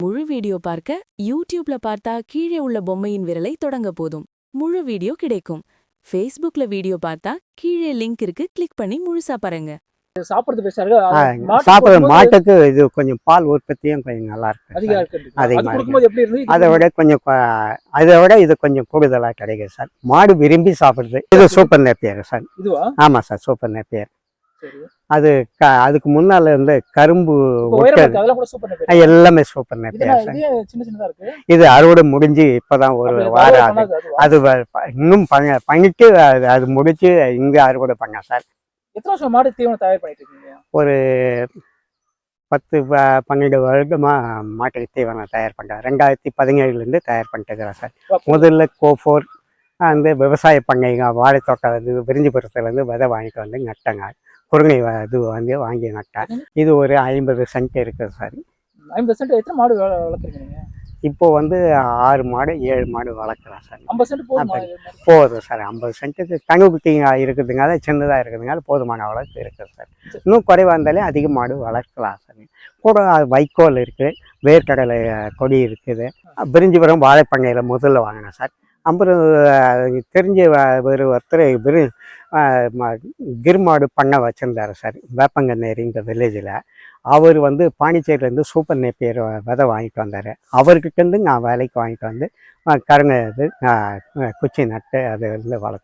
முழு வீடியோ பார்க்க யூடியூப்ல பார்த்தா கீழே உள்ள பொம்மையின் விரலை தொடங்க போதும் முழு வீடியோ கிடைக்கும். ஃபேஸ்புக்ல வீடியோ பார்த்தா கீழே லிங்க் இருக்கு, கிளிக் பண்ணி முழுசா பாருங்க. சாப்பிடுறது பெருசா இருக்கு. சாப்பிட்ற கொடுக்கும்போது மாட்டுக்கு இது கொஞ்சம் பால் உற்பத்தியும் கொஞ்சம் நல்லா இருக்கு அதிகமா சார். இருக்கு. அது அதிகமாக கொடுக்கும்போது எப்படி இருந்தது? அதை விட கொஞ்சம் அதை விட இது கொஞ்சம் கூடுதலாக கிடைக்கும் சார். மாடு விரும்பி சாப்பிடுது. இது சூப்பர் நேப்பியர் சார். இதுவா? ஆமாம் சார், சூப்பர் நேப்பியர். சரி. அது அதுக்கு முன்னால இருந்து கரும்பு அதெல்லாம் கூட சூப்பர் நேப்பியர். எல்லாமே சூப்பர் நேப்பியர் சார். இது சின்ன சின்னதா இருக்கு. இது அறுவடை முடிஞ்சு இப்பதான் ஒரு வாரம் ஆகுது. அது இன்னும் பண்ணிட்டு அது முடிச்சு இங்க அறுவடை பண்ண சார். எத்தனை வருஷம் மாடு தீவனம் தயார் பண்ணிட்டு இருக்கீங்க? ஒரு 10-12 வருடமா மாட்டுக்கு தீவனம் தயார் பண்ணுறேன். 2017 தயார் பண்ணிட்டு இருக்கிறேன் சார். முதல்ல கோஃபோர் அந்த விவசாய பண்ணைங்க வாழைத்தோட்டம் வந்து விரிஞ்சிபுரத்துலேருந்து விதை வாங்கிட்டு வந்து நட்டங்க. குருணை இது வந்து வாங்கி நட்டேன். இது ஒரு 50 சென்ட் இருக்குது சார். 50 சென்ட் எத்தனை மாடு வளர்க்குறீங்க நீங்க? இப்போ வந்து 6 மாடு 7 மாடு வளர்க்குறேன் சார். 50 சென்ட் போதும் சார். 50 சென்ட்டுக்கு கணுக்குட்டிங்க இருக்குதுங்க, சின்னதாக இருக்குதுங்க, போதுமான அளவுக்கு இருக்குது சார். இன்னும் குறைவாக இருந்தாலே அதிக மாடு வளர்க்கலாம் சார். கூட வைக்கோல் இருக்குது, வேர்க்கடலை கொடி இருக்குது. விரிஞ்சிபுரம் வாழைப்பண்ணையில் முதல்ல வாங்கினேன் சார். அப்புறம் தெரிஞ்ச ஒருத்தர் கிருமாடு பண்ணை வச்சுருந்தார் சார், வேப்பங்கநேரிங்க வில்லேஜில். அவர் வந்து பாண்டிச்சேரியிலேருந்து சூப்பர் நேப்பியர் விதை வாங்கிட்டு வந்தார். அவர்கிட்டேருந்து நான் வேலைக்கு வாங்கிட்டு வந்து கருணை இது குச்சி நட்டு அது வந்து வளர்த்து